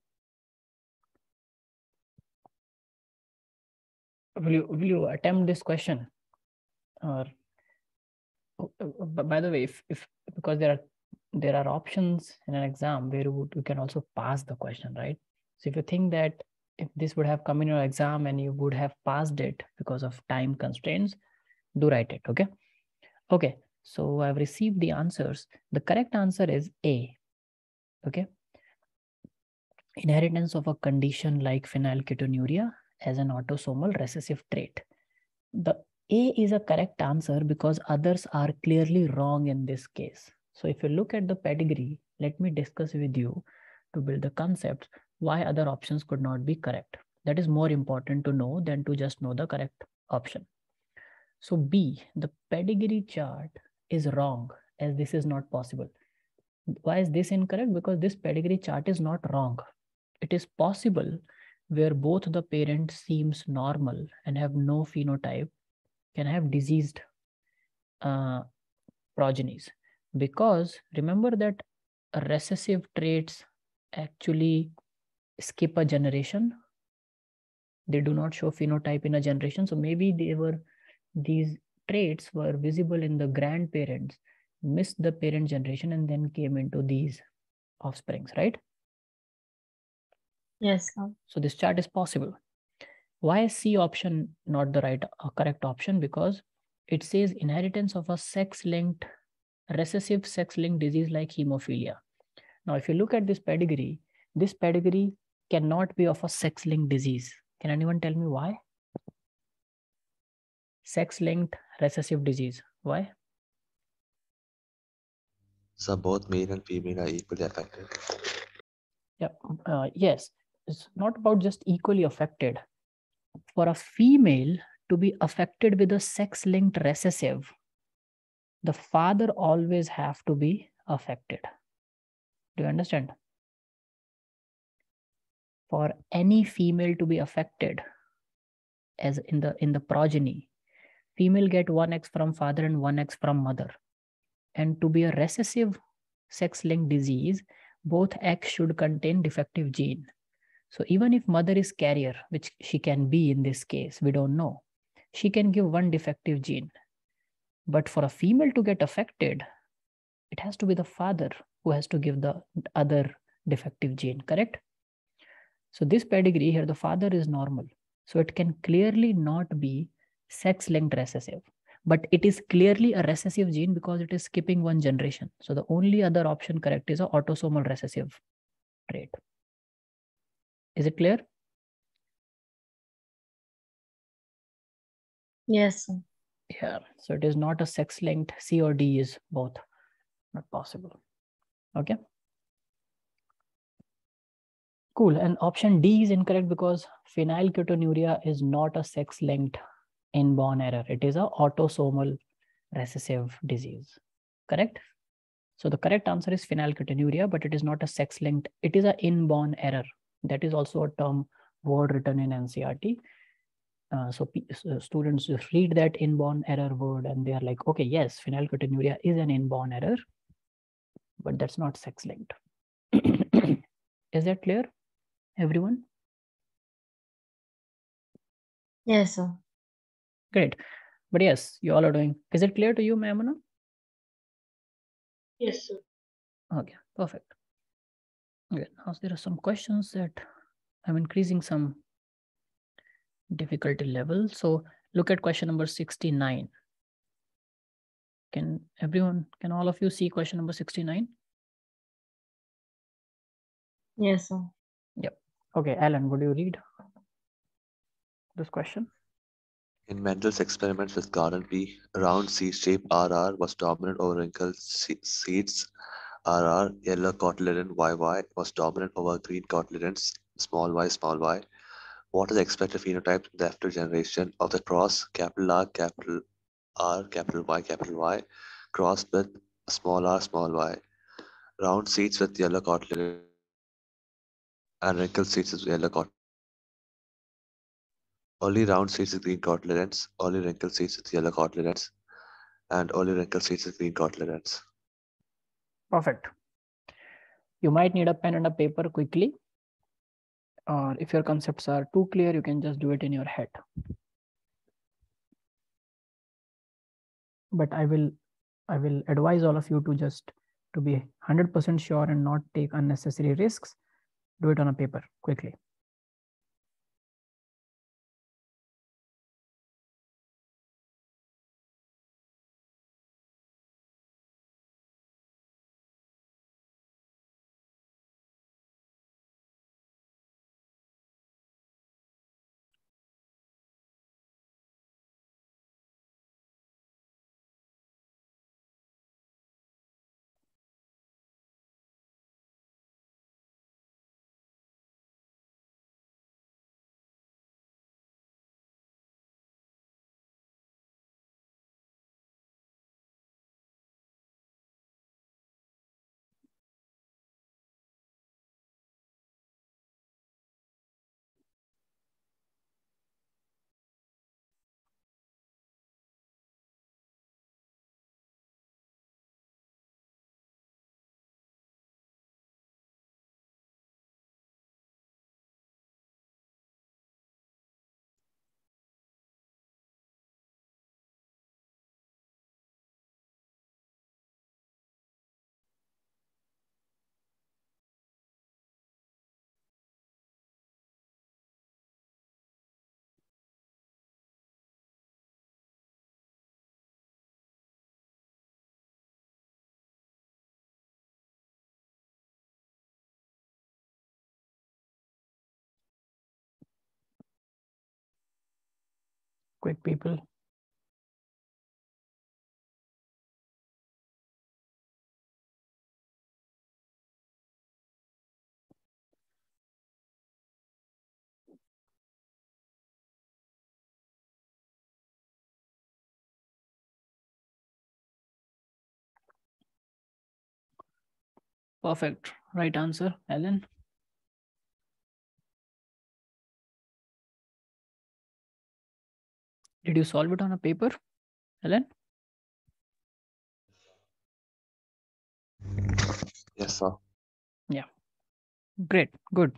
will you attempt this question? Or by the way, if because there are options in an exam where you can also pass the question, right? So if you think that if this would have come in your exam and you would have passed it because of time constraints, do write it. Okay. Okay. So I've received the answers. The correct answer is A. Okay. Inheritance of a condition like phenylketonuria as an autosomal recessive trait. The A is a correct answer because others are clearly wrong in this case. So if you look at the pedigree, let me discuss with you to build the concept why other options could not be correct. That is more important to know than to just know the correct option. So B, the pedigree chart is wrong as this is not possible. Why is this incorrect? Because this pedigree chart is not wrong. It is possible where both the parents seems normal and have no phenotype can have diseased progenies, because remember that recessive traits actually skip a generation. They do not show phenotype in a generation. So maybe these traits were visible in the grandparents, missed the parent generation, and then came into these offsprings, right?
Yes, sir.
So this chart is possible. Why is C option not the right correct option? Because it says inheritance of a sex-linked, recessive sex-linked disease like hemophilia. Now, if you look at this pedigree cannot be of a sex-linked disease. Can anyone tell me why? Sex-linked recessive disease. Why?
So both male and female are equally affected.
Yeah. Yes. It's not about just equally affected. For a female to be affected with a sex-linked recessive, the father always have to be affected. Do you understand? For any female to be affected, as in the progeny, female get 1X from father and 1X from mother. And to be a recessive sex-linked disease, both X should contain defective gene. So even if mother is carrier, which she can be in this case, we don't know, she can give one defective gene. But for a female to get affected, it has to be the father who has to give the other defective gene, correct? So this pedigree here, the father is normal. So it can clearly not be sex-linked recessive, but it is clearly a recessive gene because it is skipping one generation. So the only other option correct is an autosomal recessive trait. Is it clear?
Yes, sir.
Yeah. So it is not a sex-linked. C or D is both not possible. Okay. Cool. And option D is incorrect because phenylketonuria is not a sex-linked inborn error. It is a autosomal recessive disease. Correct? So the correct answer is phenylketonuria, but it is not a sex-linked. It is an inborn error. That is also a term word written in NCERT. So students just read that inborn error word and they are like, okay, yes, phenylketonuria is an inborn error, but that's not sex-linked. Is that clear, everyone?
Yes, sir.
Great. But yes, you all are doing. Is it clear to you, Maimuna?
Yes, sir.
Okay, perfect. Okay, now there are some questions that I'm increasing some difficulty level. So look at question number 69. Can all of you see question number 69?
Yes, sir.
Yep. Okay, Alan, would you read this question?
In Mendel's experiments with garden pea, round seed shape RR was dominant over wrinkled seeds. RR, yellow cotyledon YY was dominant over green cotyledons small y. What is the expected phenotype in the after generation of the cross capital R, capital Y, capital Y, crossed with small r, small y? Round seeds with yellow cotyledon and wrinkled seeds with yellow cotyledon. Only round seeds with green cotyledons, only wrinkled seeds with yellow cotyledons, and only wrinkled seeds with green cotyledons.
Perfect. You might need a pen and a paper quickly. Or if your concepts are too clear, you can just do it in your head. But I will advise all of you to just to be 100% sure and not take unnecessary risks. Do it on a paper quickly. Quick, people. Perfect. Right answer, Alan. Did you solve it on a paper, Alan?
Yes, sir.
Yeah. Great. Good.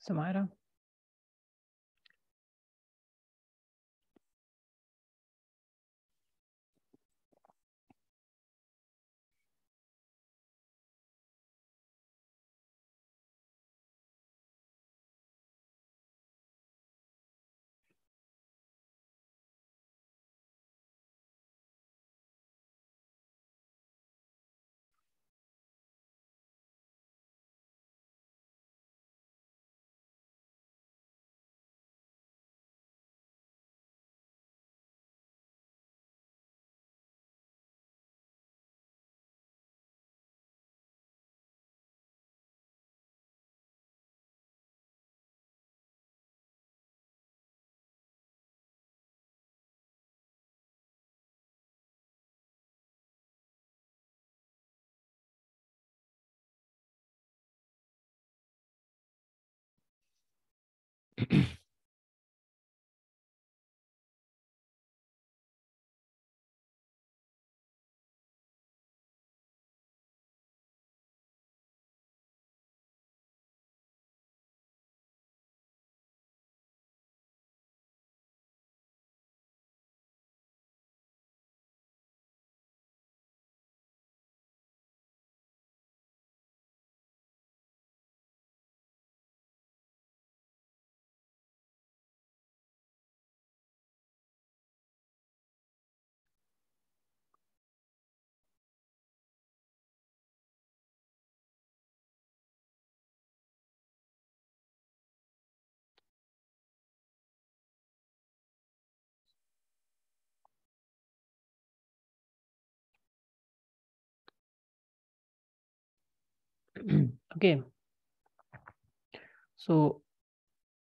Samira? Okay. So,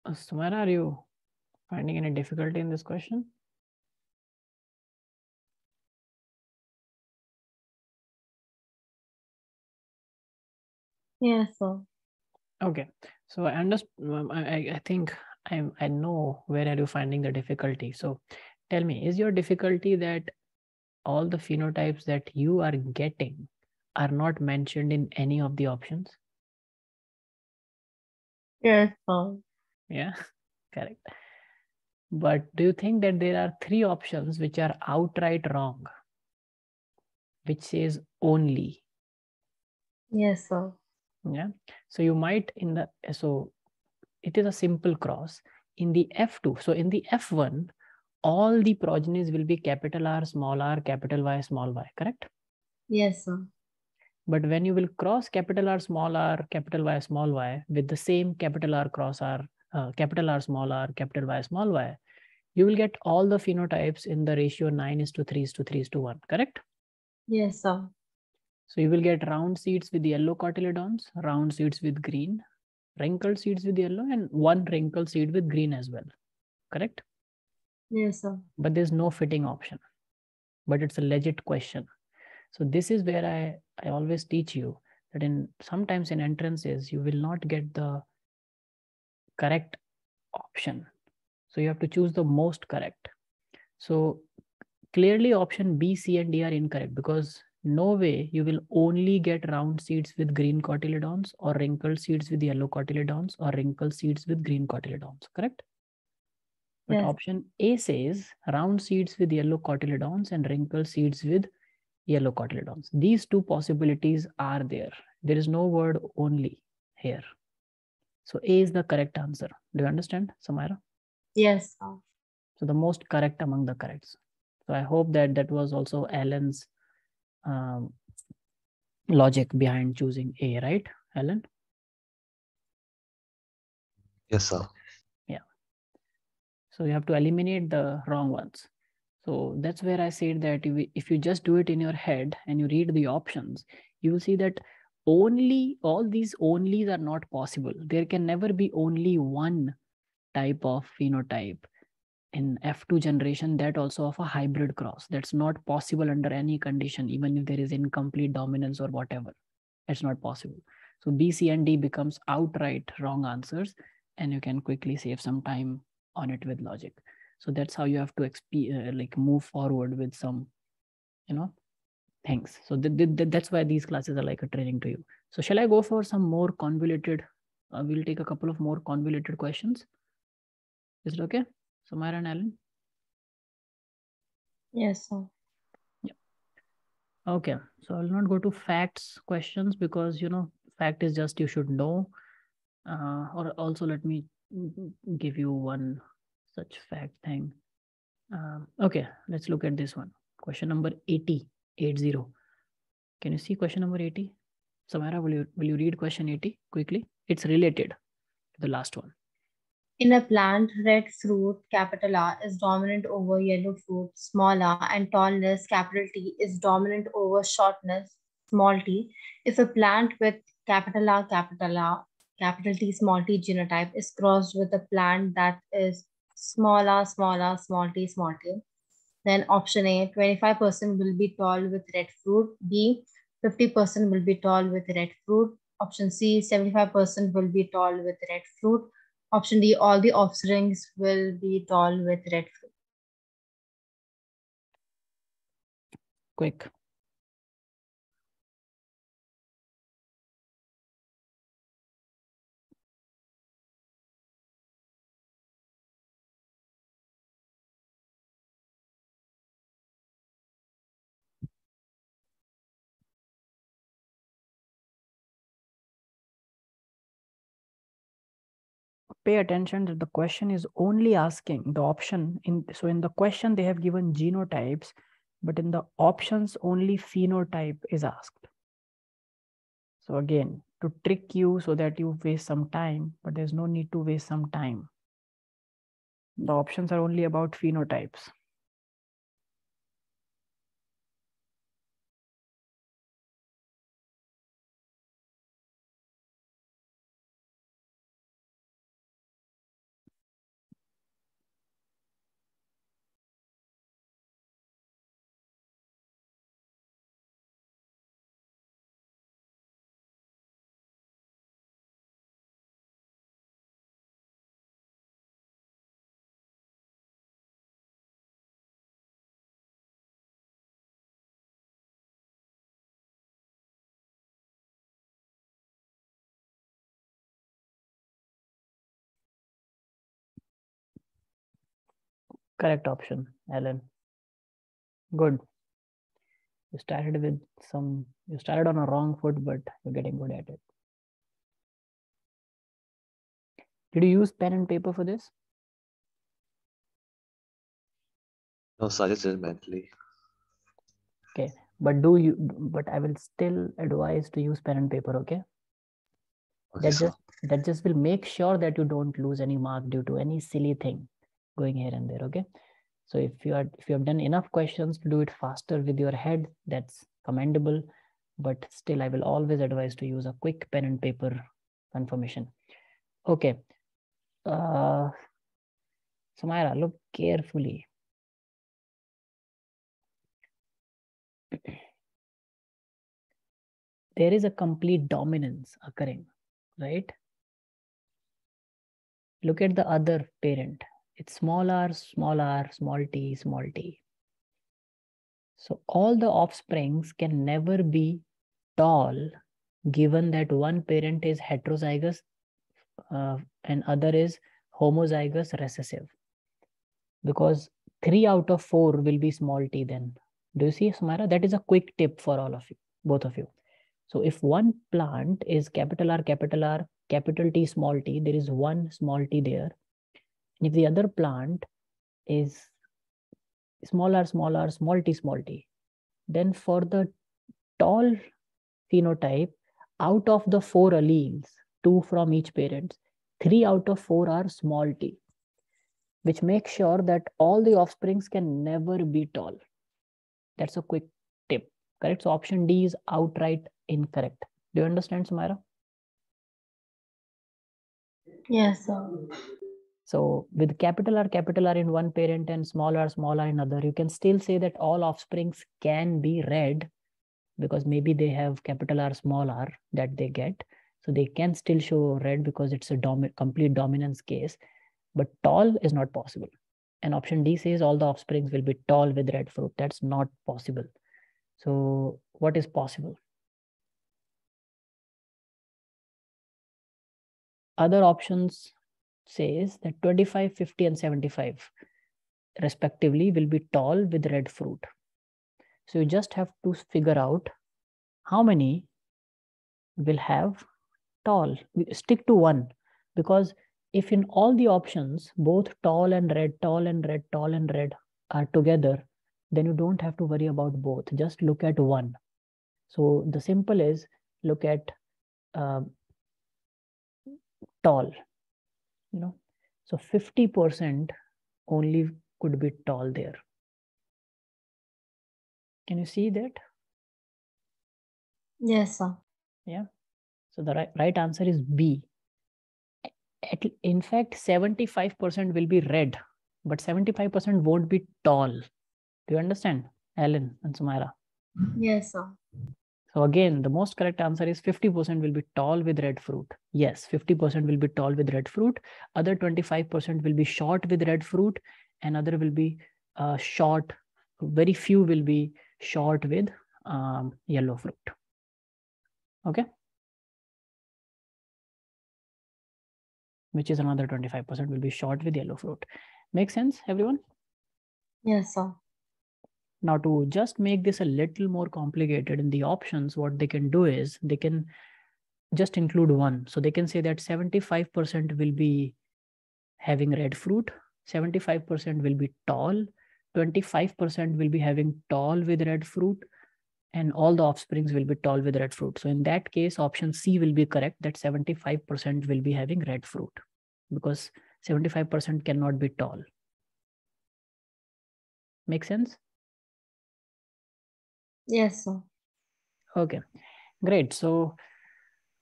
Samira, are you finding any difficulty in this question?
Yes, sir.
Okay. So I understand. I think I know where are you finding the difficulty. So tell me, is your difficulty that all the phenotypes that you are getting are not mentioned in any of the options?
Yes, sir.
Yeah, correct. But do you think that there are 3 options which are outright wrong, which says only?
Yes, sir.
Yeah. So you might so it is a simple cross. In the F2, so in the F1, all the progenies will be capital R, small r, capital Y, small y, correct?
Yes, sir.
But when you will cross capital R, capital Y, small y with the same capital R cross R, capital R, capital Y, small y, you will get all the phenotypes in the ratio 9:3:3:1, correct?
Yes, sir.
So you will get round seeds with yellow cotyledons, round seeds with green, wrinkled seeds with yellow, and one wrinkled seed with green as well, correct?
Yes, sir.
But there's no fitting option, but it's a legit question. So this is where I always teach you that sometimes in entrances, you will not get the correct option. So you have to choose the most correct. So clearly option B, C, and D are incorrect because no way you will only get round seeds with green cotyledons or wrinkled seeds with yellow cotyledons or wrinkled seeds with green cotyledons, correct? But
Yes.
option A says round seeds with yellow cotyledons and wrinkled seeds with yellow cotyledons. These 2 possibilities are there. There is no word only here. So A is the correct answer. Do you understand, Samira?
Yes, sir.
So the most correct among the corrects. So I hope that was also Alan's logic behind choosing A, right, Alan?
Yes, sir.
Yeah. So you have to eliminate the wrong ones. So that's where I said that if you just do it in your head and you read the options, you will see that only all these onlys are not possible. There can never be only one type of phenotype in F2 generation, that also of a hybrid cross. That's not possible under any condition, even if there is incomplete dominance or whatever. It's not possible. So B, C, and D becomes outright wrong answers, and you can quickly save some time on it with logic. So that's how you have to like move forward with some, things. So that's why these classes are like a training to you. So shall I go for some more convoluted We'll take a couple of more convoluted questions. Is it okay, Samara and Alan?
Yes, sir.
Yeah. Okay, so I'll not go to facts questions because, you know, fact is just you should know. Or also let me give you one such fact thing. Okay, let's look at this one. Question number 80. Can you see question number 80? Samara, will you read question 80 quickly? It's related to the last one.
In a plant, red fruit, capital R, is dominant over yellow fruit, small r, and tallness, capital T, is dominant over shortness, small t. If a plant with capital R, capital T, small t genotype is crossed with a plant that is small r, small t, then option A, 25% will be tall with red fruit. B, 50% will be tall with red fruit. Option C, 75% will be tall with red fruit. Option D, all the offsprings will be tall with red fruit.
Quick. Pay attention that the question is only asking the option so in the question they have given genotypes, but in the options only phenotype is asked. So again, to trick you so that you waste some time, but there's no need to waste some time. The options are only about phenotypes. Correct option, Alan. Good. You started on a wrong foot, but you're getting good at it. Did you use pen and paper for this?
No, so I just did it mentally.
Okay, but I will still advise to use pen and paper, okay?
Okay,
That just will make sure that you don't lose any mark due to any silly thing going here and there, okay? So if you have done enough questions to do it faster with your head, that's commendable. But still, I will always advise to use a quick pen and paper confirmation. Okay. Samira, look carefully. There is a complete dominance occurring, right? Look at the other parent. It's small r, small t. So all the offsprings can never be tall given that one parent is heterozygous and other is homozygous recessive. Because 3 out of 4 will be small t then. Do you see, Samara? That is a quick tip for all of you, both of you. So if one plant is capital R, capital T, small t, there is one small t there. And if the other plant is small r, small t, then for the tall phenotype, out of the 4 alleles, 2 from each parent, 3 out of 4 are small t, which makes sure that all the offsprings can never be tall. That's a quick tip, correct? So option D is outright incorrect. Do you understand, Samira?
Yes, sir.
So with capital R in one parent and small r in other, you can still say that all offsprings can be red because maybe they have capital R, small r that they get. So they can still show red because it's a complete dominance case, but tall is not possible. And option D says all the offsprings will be tall with red fruit. That's not possible. So what is possible? Other options says that 25, 50, and 75 respectively will be tall with red fruit. So you just have to figure out how many will have tall. Stick to one, because if in all the options both tall and red, tall and red, tall and red are together, then you don't have to worry about both. Just look at one. So the simple is look at tall, you know. So 50% only could be tall there. Can you see that?
Yes, sir.
Yeah. So the right answer is B. In fact, 75% will be red, but 75% won't be tall. Do you understand, Alan and Sumaira?
Yes, sir.
So again, the most correct answer is 50% will be tall with red fruit. Yes, 50% will be tall with red fruit. Other 25% will be short with red fruit, and other will be short. Very few will be short with yellow fruit. Okay. Which is another 25% will be short with yellow fruit. Make sense, everyone?
Yes, sir.
Now, to just make this a little more complicated in the options, what they can do is they can just include one. So they can say that 75% will be having red fruit, 75% will be tall, 25% will be having tall with red fruit, and all the offsprings will be tall with red fruit. So in that case, option C will be correct, that 75% will be having red fruit, because 75% cannot be tall. Make sense?
Yes, sir.
Okay, great. So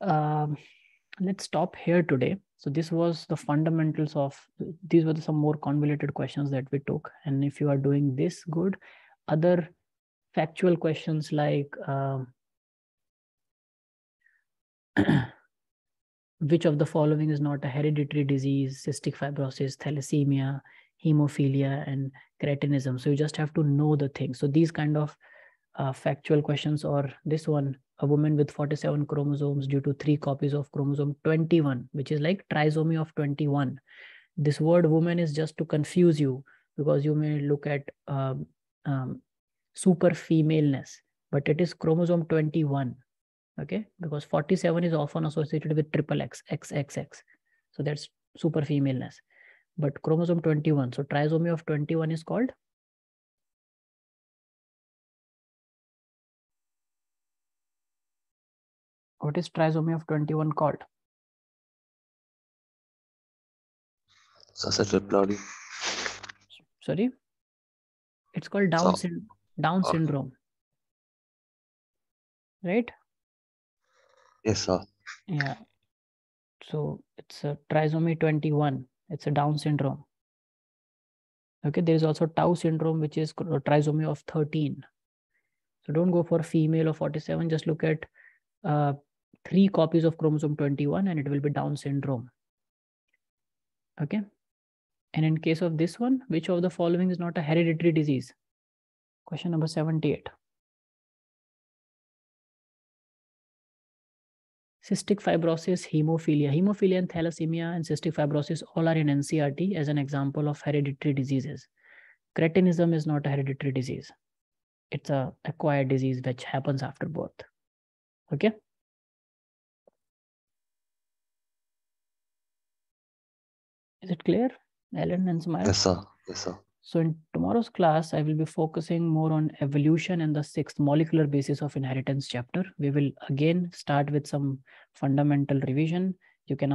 let's stop here today. So this was the fundamentals of, these were some more convoluted questions that we took. And if you are doing this good, other factual questions like which of the following is not a hereditary disease: cystic fibrosis, thalassemia, hemophilia, and cretinism. So you just have to know the things. So these kind of factual questions, or this one, a woman with 47 chromosomes due to 3 copies of chromosome 21, which is like trisomy of 21. This word woman is just to confuse you, because you may look at super femaleness, but it is chromosome 21. Okay, because 47 is often associated with triple X, XXX. So that's super femaleness. But chromosome 21, so trisomy of 21 is called? What is trisomy of 21 called? Sorry? It's called Down syndrome. Right?
Yes, sir.
Yeah. So it's a trisomy 21. It's a Down syndrome. Okay, there is also Tau syndrome, which is trisomy of 13. So don't go for female or 47. Just look at 3 copies of chromosome 21 and it will be Down syndrome. Okay. And in case of this one, which of the following is not a hereditary disease? Question number 78. Cystic fibrosis, hemophilia. Hemophilia and thalassemia and cystic fibrosis all are in NCERT as an example of hereditary diseases. Cretinism is not a hereditary disease. It's an acquired disease which happens after birth. Okay. Is it clear, Alan and Sumaira?
Yes, sir. Yes, sir.
So in tomorrow's class, I will be focusing more on evolution and the 6th molecular basis of inheritance chapter. We will again start with some fundamental revision. You can